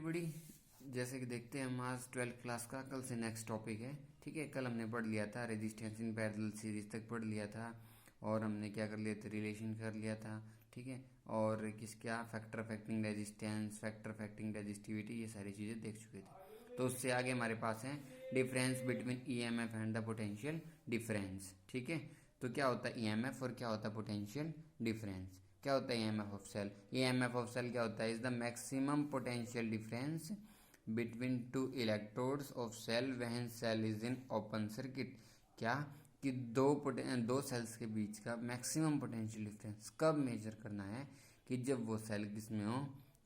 Everybody, जैसे कि देखते हैं हम आज 12th क्लास का कल से नेक्स्ट टॉपिक है। ठीक है, कल हमने पढ़ लिया था रेजिस्टेंस इन पैरेलल सीरीज तक पढ़ लिया था और हमने क्या कर लिया था, रिलेशन कर लिया था। ठीक है, और किस क्या factor affecting resistance, factor affecting resistivity, ये सारी चीज़ें देख चुके थे। तो उससे आगे हमारे पास है difference between EMF and the potential difference. ठीक है, तो क्या होता है ईएमएफ और क्या होता है पोटेंशियल डिफरेंस। क्या होता है EMF of cell? EMF of cell क्या होता है? Is the maximum potential difference between two electrodes of cell when cell is in open circuit. क्या कि दो सेल्स के बीच का मैक्सिमम पोटेंशियल डिफरेंस कब मेजर करना है? कि जब वो सेल किस में हो,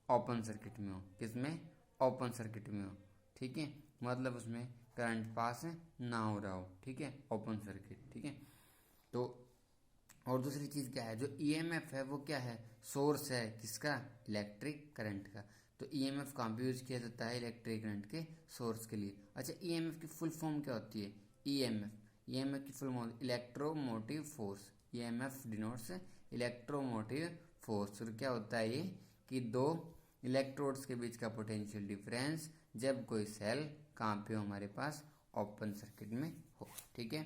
ओपन सर्किट में हो। किस में? ओपन सर्किट में हो। ठीक है, मतलब उसमें करंट पास ना हो रहा हो। ठीक है, ओपन सर्किट। ठीक है, तो और दूसरी चीज़ क्या है, जो ईएमएफ है वो क्या है? सोर्स है किसका? इलेक्ट्रिक करंट का। तो ईएमएफ कहाँ पे यूज किया जाता है? इलेक्ट्रिक करंट के सोर्स के लिए। अच्छा, ईएमएफ की फुल फॉर्म क्या होती है? ईएमएफ की full form electromotive force. EMF denotes electromotive force. और क्या होता है ये? कि दो इलेक्ट्रोड्स के बीच का पोटेंशियल डिफरेंस जब कोई सेल कहाँ पे हो हमारे पास? ओपन सर्किट में हो। ठीक है,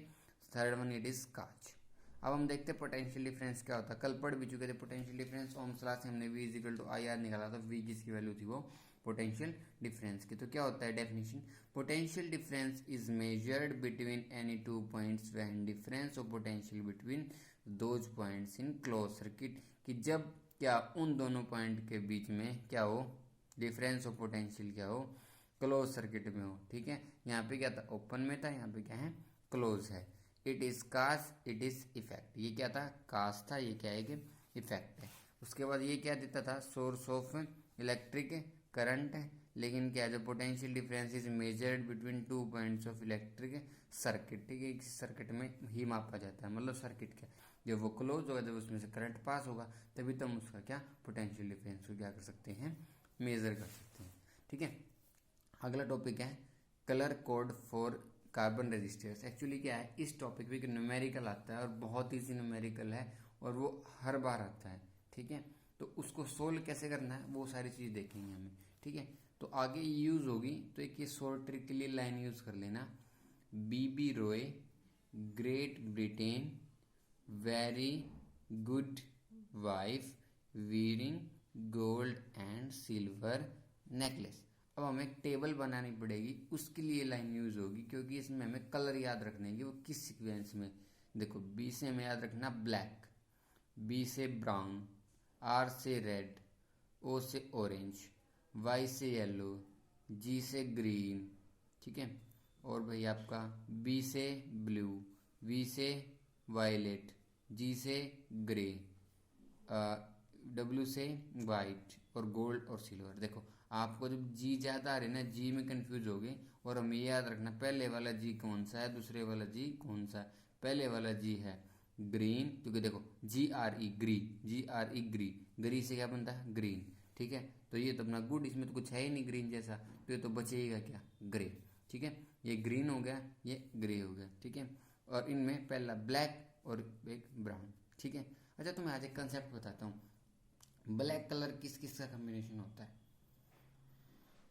थर्ड वन इट इज काच। अब हम देखते हैं पोटेंशियल डिफरेंस क्या होता है। कल पढ़ भी चुके थे पोटेंशियल डिफरेंस। ओम्स लॉ से हमने V is equal to I R निकाला था। V किसकी वैल्यू थी? वो पोटेंशियल डिफरेंस की। तो क्या होता है definition? Potential difference is measured between any two points when difference of potential between those points in close circuit. कि जब क्या उन दोनों पॉइंट के बीच में क्या हो? डिफरेंस ऑफ पोटेंशियल क्या हो? क्लोज सर्किट में हो। ठीक है, यहाँ पे क्या था? ओपन में था, यहाँ पे क्या है? क्लोज है। It is cause, it is effect. ये क्या था? काज था, ये क्या है कि इफेक्ट है। उसके बाद ये क्या देता था? सोर्स ऑफ इलेक्ट्रिक करंट है। लेकिन क्या, जो potential difference is measured between two points of electric circuit. ठीक है, इस सर्किट में ही मापा जाता है। मतलब सर्किट क्या, जब वो क्लोज होगा, जब उसमें से करंट पास होगा, तभी तो हम उसका क्या पोटेंशियल डिफरेंस को क्या कर सकते हैं? मेजर कर सकते हैं। ठीक है, अगला टॉपिक है colour code for carbon resistors. Actually क्या है, इस टॉपिक पे न्यूमेरिकल आता है और बहुत ईजी न्यूमेरिकल है और वो हर बार आता है। ठीक है, तो उसको सोल्व कैसे करना है वो सारी चीज़ देखेंगे हमें। ठीक है, तो आगे यूज होगी तो एक ये शॉर्ट ट्रिक के लिए लाइन यूज कर लेना। Bibi Roy, great Britain, very good wife, wearing gold and silver necklace. अब हमें एक टेबल बनानी पड़ेगी, उसके लिए लाइन यूज होगी, क्योंकि इसमें हमें कलर याद रखने की वो किस सीक्वेंस में। देखो, बी से हमें याद रखना ब्लैक, बी से ब्राउन, आर से रेड, ओ से ऑरेंज, वाई से येलो, जी से ग्रीन। ठीक है, और भाई आपका बी से ब्लू, वी से वायलेट, जी से ग्रे, डब्ल्यू से वाइट और गोल्ड और सिल्वर। देखो, आपको जब जी ज्यादा आ रही ना, जी में कंफ्यूज हो गए। और हमें याद रखना पहले वाला जी कौन सा है, दूसरे वाला जी कौन सा है। पहले वाला जी है ग्रीन, क्योंकि देखो GRE ग्री, GRE ग्री, ग्री से क्या बनता है? ग्रीन। ठीक है, तो ये तो अपना गुड, इसमें तो कुछ है ही नहीं ग्रीन जैसा, तो ये तो बचेगा क्या? ग्रे। ठीक है, ये ग्रीन हो गया, ये ग्रे हो गया। ठीक है, और इनमें पहला ब्लैक और एक ब्राउन। ठीक है, अच्छा तुम्हें आज एक कंसेप्ट बताता हूँ। ब्लैक कलर किस किस का कॉम्बिनेशन होता है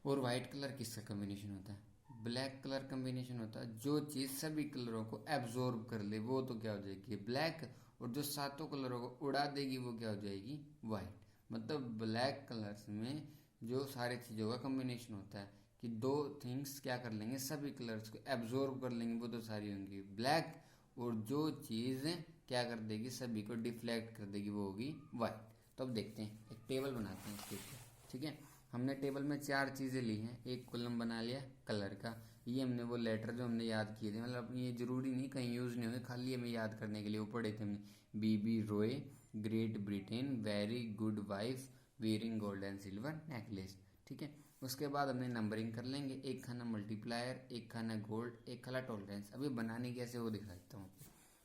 और वाइट कलर किसका कॉम्बिनेशन होता है? ब्लैक कलर कॉम्बिनेशन होता है जो चीज सभी कलरों को एब्जॉर्ब कर ले, वो तो क्या हो जाएगी? ब्लैक। और जो सातों कलरों को उड़ा देगी वो क्या हो जाएगी? वाइट। मतलब ब्लैक कलर्स में जो सारी चीजों का कॉम्बिनेशन होता है कि दो थिंग्स क्या कर लेंगे, सभी कलर्स को एब्जॉर्ब कर लेंगे, वो तो सारी होंगी ब्लैक। और जो चीज क्या कर देगी, सभी को डिफ्लेक्ट कर देगी, वो होगी वाइट। तो अब देखते हैं, एक टेबल बनाते हैं इसके ऊपर। ठीक है, हमने टेबल में चार चीजें ली हैं। एक कॉलम बना लिया कलर का, ये हमने वो लेटर जो हमने याद किए थे, मतलब ये जरूरी नहीं कहीं यूज नहीं हुए, खाली हमें याद करने के लिए वो पढ़े थे हमने। Bibi Roy, great Britain, very good wife, wearing gold and silver necklace. ठीक है, उसके बाद हमने नंबरिंग कर लेंगे। एक खाना मल्टीप्लायर, एक खाना गोल्ड, एक खाना टॉलरेंस। अभी बनाने कैसे वो दिखा देता हूँ।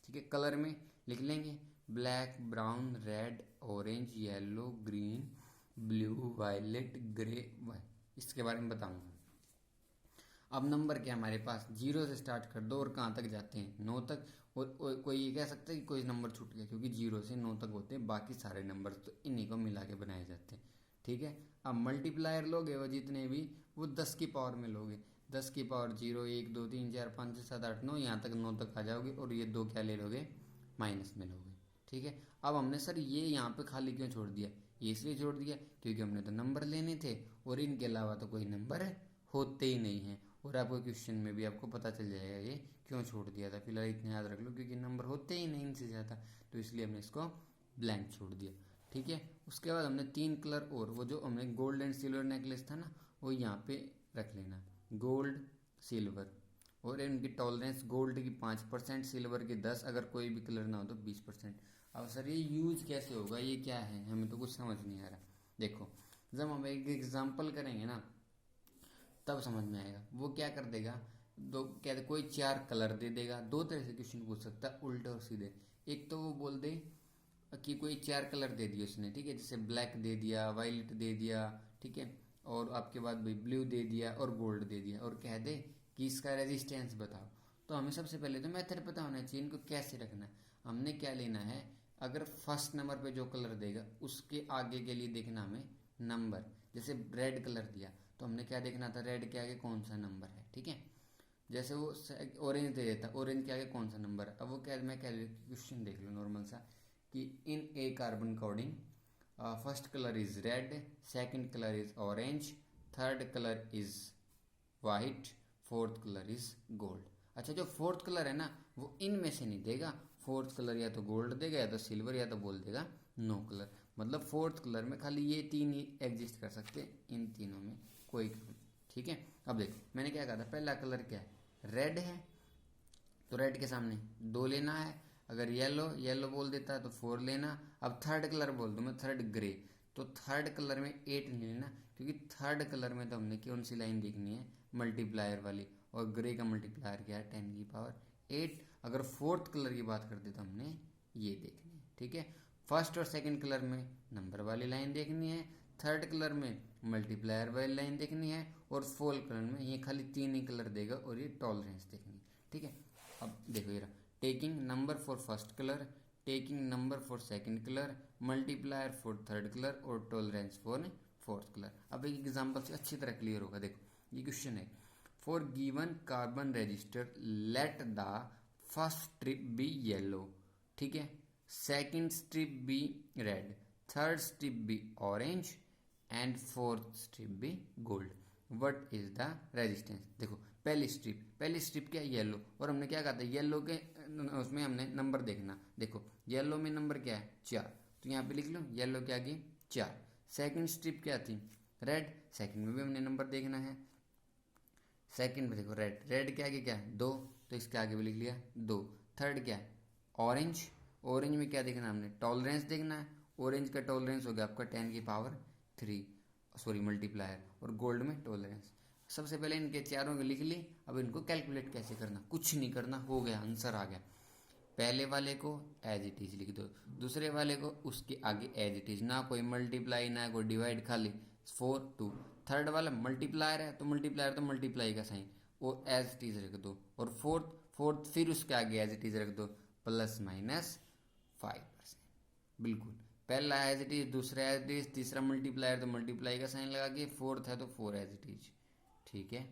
ठीक है, कलर में लिख लेंगे black, brown, red, orange, yellow, green, blue, violet, grey, white. इसके बारे में बताऊंगा। अब नंबर क्या हमारे पास? 0 से स्टार्ट कर दो और कहाँ तक जाते हैं? 9 तक। और कोई ये कह सकता है कि कोई नंबर छूट गया, क्योंकि 0 से 9 तक होते हैं बाकी सारे नंबर, तो इन्हीं को मिला के बनाए जाते हैं। ठीक है। अब मल्टीप्लायर लोगे वो जितने भी, वो 10 की पावर में लोगे, 10 की पावर 0 1 2 3 4 5 6 7 8 9, यहाँ तक 9 तक आ जाओगे, और ये 2 क्या ले लोगे, माइनस में लोगे। ठीक है। अब हमने सर ये यहाँ पे खाली क्यों छोड़ दिया, ये इसलिए छोड़ दिया क्योंकि हमने तो नंबर लेने थे, और इनके अलावा तो कोई नंबर होते ही नहीं है, और आपको क्वेश्चन में भी आपको पता चल जाएगा ये क्यों छोड़ दिया था। फिलहाल इतना याद रख लो, क्योंकि नंबर होते ही नहीं इनसे ज़्यादा, तो इसलिए हमने इसको ब्लैंक छोड़ दिया। ठीक है। उसके बाद हमने 3 कलर, और वो जो हमने गोल्ड एंड सिल्वर नेकलेस था ना, वो यहाँ पे रख लेना, गोल्ड सिल्वर, और इनकी टॉलरेंस गोल्ड की 5%, सिल्वर की 10, अगर कोई भी कलर ना हो तो 20%। अब सर ये यूज कैसे होगा, ये क्या है, हमें तो कुछ समझ नहीं आ रहा। देखो, जब हम एक एग्जाम्पल करेंगे ना तब समझ में आएगा। वो क्या कर देगा, दो क्या, कोई 4 कलर दे देगा। 2 तरह से क्वेश्चन पूछ सकता है, उल्टे और सीधे। एक तो वो बोल दे कि कोई 4 कलर दे दिए उसने, ठीक है, जैसे ब्लैक दे दिया, वायलेट दे दिया, ठीक है, और आपके बाद भाई ब्लू दे दिया और गोल्ड दे दिया, और कह दे कि इसका रेजिस्टेंस बताओ। तो हमें सबसे पहले तो मेथड पता होना चाहिए इनको कैसे रखना है। हमने क्या लेना है, अगर फर्स्ट नंबर पे जो कलर देगा उसके आगे के लिए देखना हमें नंबर। जैसे रेड कलर दिया तो हमने क्या देखना था, रेड के आगे कौन सा नंबर है, ठीक है। जैसे वो ऑरेंज दे देता, ऑरेंज के आगे कौन सा नंबर है। अब वो क्या, मैं क्या क्वेश्चन देख लो नॉर्मल सा, कि in a carbon coding first colour is red, second colour is orange, third colour is white, fourth colour is gold. अच्छा, जो फोर्थ कलर है ना वो इनमें से नहीं देगा, फोर्थ कलर या तो गोल्ड देगा या तो सिल्वर या तो बोल देगा नो कलर। मतलब फोर्थ कलर में खाली ये 3 ही एग्जिस्ट कर सकते हैं, इन तीनों में कोई। ठीक है। अब देखो मैंने क्या कहा था, पहला कलर क्या है, रेड है, तो रेड के सामने 2 लेना है। अगर येलो, येलो बोल देता है तो 4 लेना। अब थर्ड कलर बोल दूँ मैं, थर्ड ग्रे, तो थर्ड कलर में 8 नहीं लेना, क्योंकि थर्ड कलर में तो हमने कौन सी लाइन देखनी है, मल्टीप्लायर वाली, और ग्रे का मल्टीप्लायर क्या है, 10 की पावर 8। अगर फोर्थ कलर की बात करते तो हमने ये देखनी है। ठीक है। फर्स्ट और सेकंड कलर में नंबर वाली लाइन देखनी है, थर्ड कलर में मल्टीप्लायर वाली लाइन देखनी है, और फोर्थ कलर में ये खाली 3 ही कलर देगा, और ये टॉलरेंस देखनी है। ठीक है। अब देखो ये रहा, taking number for first colour, taking number for second colour, multiplier for third colour, और टॉलरेंस फॉर फोर्थ कलर। अब एक एग्जांपल से अच्छी तरह क्लियर होगा। देखो ये क्वेश्चन है, for given carbon resistor let the first strip be yellow, ठीक है, second strip be red, third strip be orange, and fourth strip be gold, what is the resistance. देखो पहली स्ट्रिप क्या, येलो, और हमने क्या कहा था, येलो के उसमें हमने नंबर देखना। देखो येलो में नंबर क्या है, 4, तो यहाँ पे लिख लो येलो के आगे 4। सेकंड स्ट्रिप क्या थी, रेड, सेकंड में भी हमने नंबर देखना है। सेकंड में देखो रेड, रेड के आगे क्या है 2, तो इसके आगे भी लिख लिया 2। थर्ड क्या है, ऑरेंज, ऑरेंज में क्या देखना हमने, टॉलरेंस देखना है। ऑरेंज का टॉलरेंस हो गया आपका 10 की पावर 3, सॉरी मल्टीप्लायर, और गोल्ड में टॉलरेंस। सबसे पहले इनके चारों को लिख ली। अब इनको कैलकुलेट कैसे करना, कुछ नहीं करना, हो गया आंसर आ गया। पहले वाले को एज इट इज लिख दो, दूसरे वाले को उसके आगे एज इट इज, ना कोई मल्टीप्लाई ना कोई डिवाइड, खाली 4 2। थर्ड वाला मल्टीप्लायर है तो मल्टीप्लाई का साइन, वो एज इट इज रख दो। और फोर्थ फिर उसके आगे एज इट इज रख दो, ±5%। बिल्कुल, पहला एज इट इज, दूसरा एज इट इज, तीसरा मल्टीप्लायर तो मल्टीप्लाई का साइन लगा के, फोर्थ है तो 4 एज इट इज। ठीक है,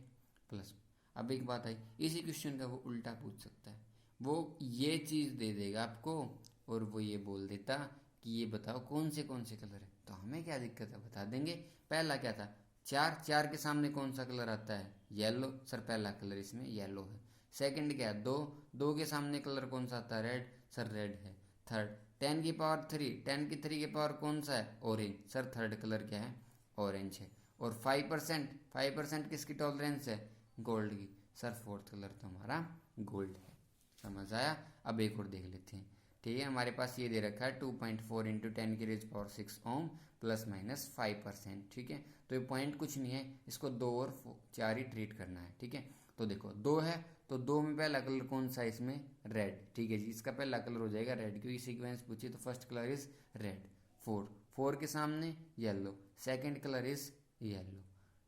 प्लस। अब एक बात आई, इसी क्वेश्चन का वो उल्टा पूछ सकता है, वो ये चीज़ दे देगा आपको और वो ये बोल देता कि ये बताओ कौन से कलर है, तो हमें क्या दिक्कत है, बता देंगे। पहला क्या था, 4 के सामने कौन सा कलर आता है, येलो, सर पहला कलर इसमें येलो है। सेकंड क्या है, 2 के सामने कलर कौन सा आता है, रेड, सर रेड है। थर्ड 10 की पावर 3, 10 की 3 की पावर कौन सा है, ऑरेंज, सर थर्ड कलर क्या है, ऑरेंज है। और 5% किसकी टॉलरेंस है, गोल्ड की, सर फोर्थ कलर तो हमारा गोल्ड है। समझ आया। अब एक और देख लेते हैं। ठीक है, हमारे पास ये दे रखा है 2.4 इंटू 10 की रेज पावर 6 ओम ±5%। ठीक है, तो ये पॉइंट कुछ नहीं है, इसको 2 और 4 ही ट्रीट करना है। ठीक है, तो देखो 2 है तो 2 में पहला कलर कौन सा है, इसमें रेड। ठीक है जी, इसका पहला कलर हो जाएगा रेड, क्योंकि सीक्वेंस पूछी तो फर्स्ट कलर इज रेड। 4 के सामने yellow, second colour is yellow.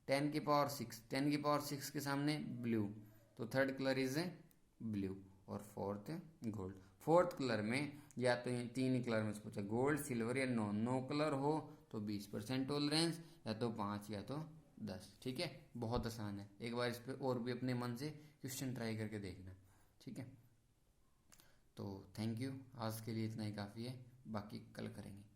10 की पावर 6 के सामने ब्लू, तो थर्ड कलर इज ब्लू। और फोर्थ गोल्ड। फोर्थ कलर में या तो 3 ही कलर में से पूछा, गोल्ड, सिल्वर या नो कलर हो तो 20% टॉलरेंस, या तो 5 या तो 10। ठीक है, बहुत आसान है, एक बार इस पर और भी अपने मन से क्वेश्चन ट्राई करके देखना। ठीक है, तो थैंक यू, आज के लिए इतना ही काफ़ी है, बाकी कल करेंगे।